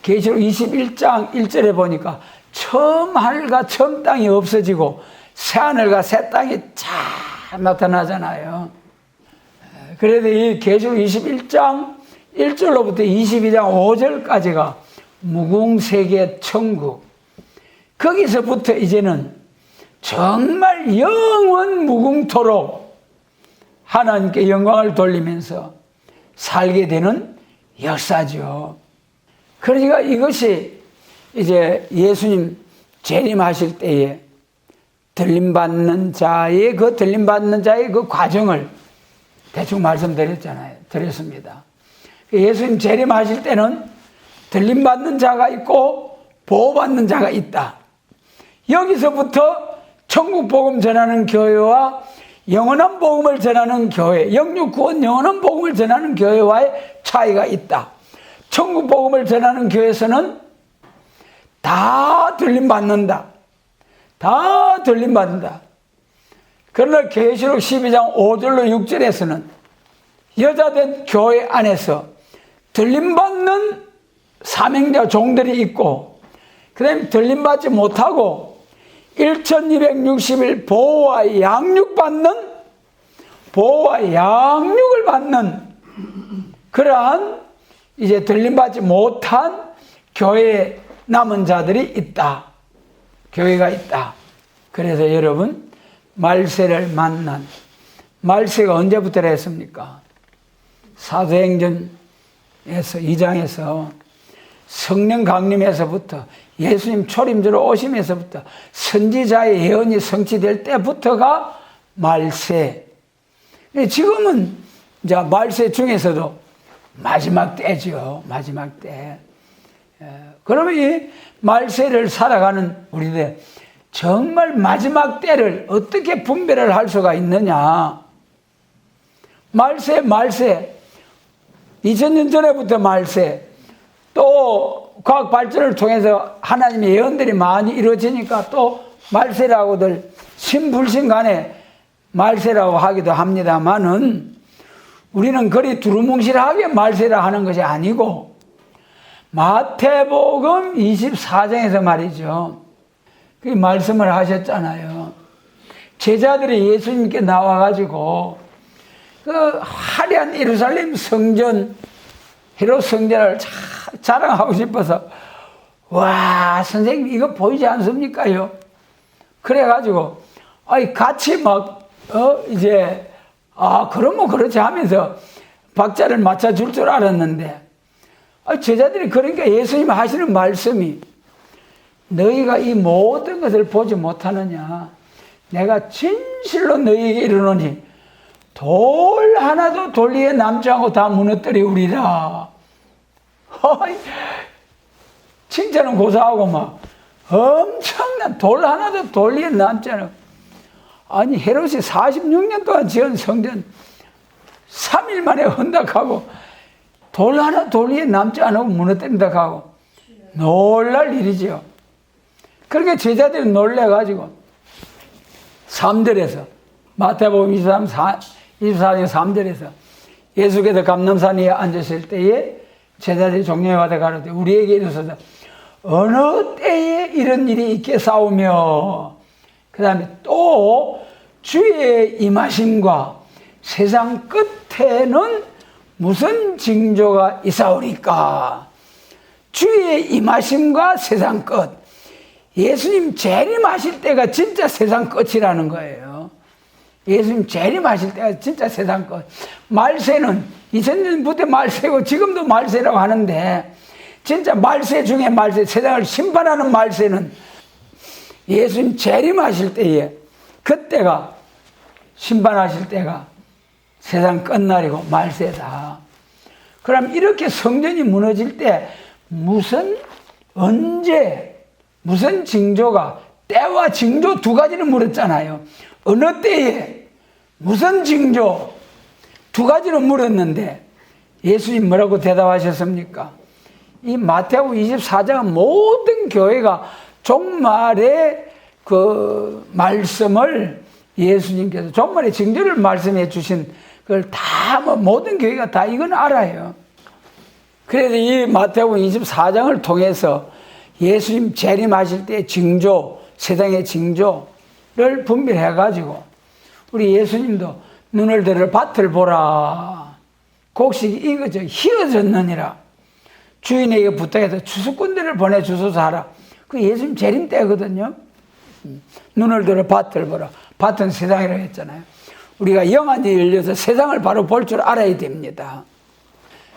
계시록 21장 1절에 보니까 처음 하늘과 처음 땅이 없어지고 새 하늘과 새 땅이 쫙 나타나잖아요. 그래도 이 계시록 21장 1절로부터 22장 5절까지가 무궁세계 천국. 거기서부터 이제는 정말 영원 무궁토록 하나님께 영광을 돌리면서 살게 되는 역사죠. 그러니까 이것이 이제 예수님 재림하실 때에 들림받는 자의 그 과정을 대충 드렸습니다. 예수님 재림하실 때는 들림받는 자가 있고 보호받는 자가 있다. 여기서부터 천국 복음 전하는 교회와 영원한 복음을 전하는 교회, 영육 구원 영원한 복음을 전하는 교회와의 차이가 있다. 천국 복음을 전하는 교회에서는 다 들림받는다. 다 들림받는다. 그러나 계시록 12장 5절로 6절에서는 여자된 교회 안에서 들림받는 사명자 종들이 있고 그 다음에 들림받지 못하고 1260일 보호와 양육을 받는 그러한 이제 들림받지 못한 교회에 남은 자들이 있다. 교회가 있다. 그래서 여러분 말세를 만난 말세가 언제부터 했습니까? 사도행전에서 2장에서 성령 강림에서부터 예수님 초림주로 오심에서부터 선지자의 예언이 성취될 때부터가 말세. 지금은 이제 말세 중에서도 마지막 때죠. 마지막 때. 그러면 이 말세를 살아가는 우리들 정말 마지막 때를 어떻게 분별을 할 수가 있느냐. 말세 2000년 전에부터 말세, 또 과학 발전을 통해서 하나님의 예언들이 많이 이루어지니까 또 말세라고들 신불신간에 말세라고 하기도 합니다만은 우리는 그리 두루뭉실하게 말세라 하는 것이 아니고 마태복음 24장에서 말이죠. 그 말씀을 하셨잖아요. 제자들이 예수님께 나와가지고 그 화려한 예루살렘 성전, 헤롯 성전을 자랑하고 싶어서 와 선생님 이거 보이지 않습니까요? 그래가지고 같이 막 이제 그러면 그렇지 하면서 박자를 맞춰줄 줄 알았는데 제자들이 그러니까 예수님 하시는 말씀이 너희가 이 모든 것을 보지 못하느냐 내가 진실로 너희에게 이르노니 돌 하나도 돌 위에 남지 않고 다 무너뜨리우리라. 칭찬은 고사하고 막 엄청난 돌 하나도 돌 위에 남지 않고 아니 헤롯이 46년 동안 지은 성전 3일 만에 헌답하고 돌 하나 돌 위에 남지 않고 무너뜨린다고 하고 놀랄 일이죠. 그러니까 제자들이 놀래가지고 3절에서 마태복음 24장 3절에서 예수께서 감람산 위에 앉으실 때에 제자들이 종려에 받아 가로되 우리에게 이르소서 어느 때에 이런 일이 있겠사오며 그 다음에 또 주의 임하심과 세상 끝에는 무슨 징조가 있사오리까. 주의 임하심과 세상 끝. 예수님 재림하실 때가 진짜 세상 끝이라는 거예요. 예수님 재림하실 때가 진짜 세상 끝. 말세는 2000년부터 말세고 지금도 말세라고 하는데 진짜 말세 중에 말세, 세상을 심판하는 말세는 예수님 재림하실 때에 그때가 심판하실 때가 세상 끝날이고 말세다. 그럼 이렇게 성전이 무너질 때 언제 무슨 징조가 때와 징조 두 가지를 물었잖아요. 어느 때에 무슨 징조 두 가지를 물었는데 예수님 뭐라고 대답하셨습니까? 이 마태복음 24장은 모든 교회가 종말의 그 말씀을 예수님께서 종말의 징조를 말씀해 주신 그걸 다 모든 교회가 다 이건 알아요. 그래서 이 마태복음 24장을 통해서 예수님 재림하실 때의 징조, 세상의 징조를 분별해가지고 우리 예수님도 눈을 들어 밭을 보라. 곡식이 익어져 희어졌느니라. 주인에게 부탁해서 추수꾼들을 보내 주소서 하라. 그 예수님 재림 때거든요. 눈을 들어 밭을 보라. 밭은 세상이라고 했잖아요. 우리가 영안이 열려서 세상을 바로 볼 줄 알아야 됩니다.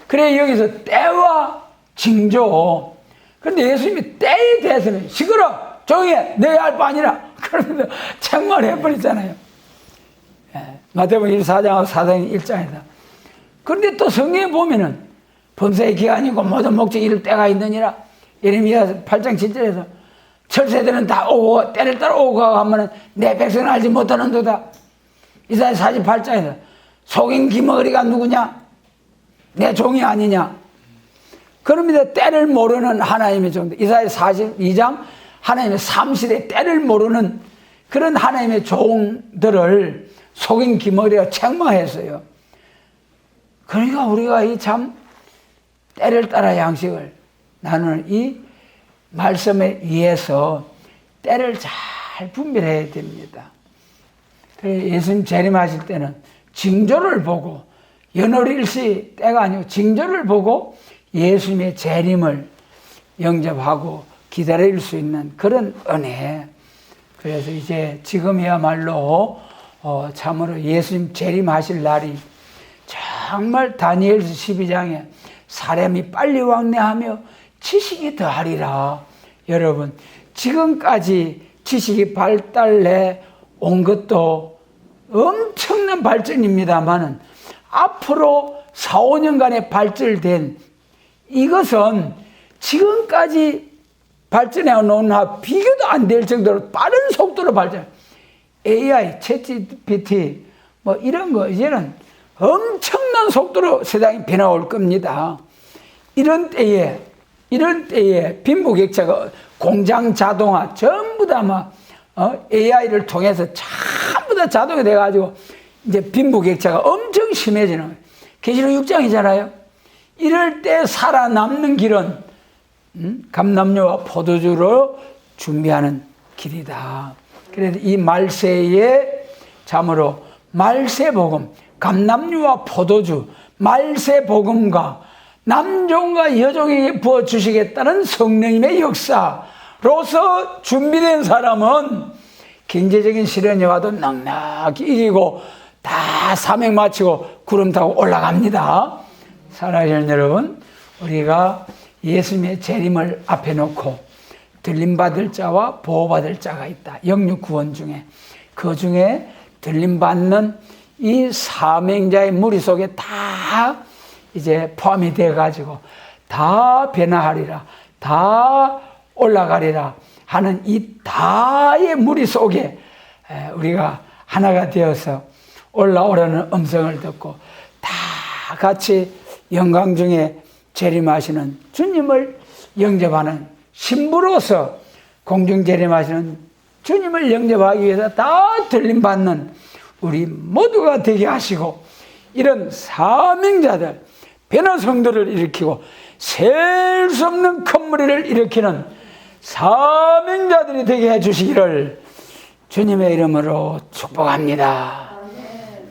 그래 여기서 때와 징조. 그런데 예수님이 때에 대해서는 시끄러 조용히 해 내 알 바 아니라 그러면서 책망해버리잖아요. 마태복음 24장하고 사도행 1장에서. 그런데 또 성경에 보면은 범사의 기한이고 모든 목적이 이룰 때가 있느니라. 예레미야 8장 7절에서 철새들은 다 오고 때를 따라 오고 가고 하면은 내 백성을 알지 못하는도다. 이사야 48장에서 속인 기머리가 누구냐? 내 종이 아니냐? 그럽니다. 때를 모르는 하나님의 종들. 이사야 42장 하나님의 삼시대 때를 모르는 그런 하나님의 종들을 속인 기머리가 책망했어요. 그러니까 우리가 이 참 때를 따라 양식을 나누는 이 말씀에 의해서 때를 잘 분별해야 됩니다. 예수님 재림하실 때는 징조를 보고 연월일시 때가 아니고 징조를 보고 예수님의 재림을 영접하고 기다릴 수 있는 그런 은혜. 그래서 이제 지금이야말로 참으로 예수님 재림하실 날이 정말 다니엘서 12장에 사람이 빨리 왕래하며 지식이 더하리라. 여러분, 지금까지 지식이 발달해 온 것도 엄청난 발전입니다만은 앞으로 4, 5년간의 발전된 이것은 지금까지 발전해 온 비교도 안 될 정도로 빠른 속도로 발전. AI, 챗GPT 뭐 이런 거 이제는 엄청난 속도로 세상이 변화올 겁니다. 이런 때에 빈부격차가 공장 자동화 전부 다 막 AI를 통해서 전부 다 자동이 돼가지고 이제 빈부격차가 엄청 심해지는 거예요. 계시록 6장이잖아요. 이럴 때 살아남는 길은 감람류와 포도주로 준비하는 길이다. 그래서 이 말세에 참으로 말세복음, 감람류와 포도주, 말세복음과 남종과 여종에게 부어주시겠다는 성령님의 역사로서 준비된 사람은 경제적인 시련이 와도 넉넉히 이기고 다 사명 마치고 구름 타고 올라갑니다. 사랑하시는 여러분, 우리가 예수님의 재림을 앞에 놓고 들림받을 자와 보호받을 자가 있다. 영육 구원 중에. 그 중에 들림받는 이 사명자의 무리 속에 다 이제 포함이 돼가지고 다 변화하리라, 다 올라가리라 하는 이 다의 무리 속에 우리가 하나가 되어서 올라오라는 음성을 듣고 다 같이 영광 중에 재림하시는 주님을 영접하는 신부로서 공중 재림하시는 주님을 영접하기 위해서 다 들림받는 우리 모두가 되게 하시고 이런 사명자들, 변화성들을 일으키고 셀 수 없는 큰 무리를 일으키는 사명자들이 되게 해주시기를 주님의 이름으로 축복합니다.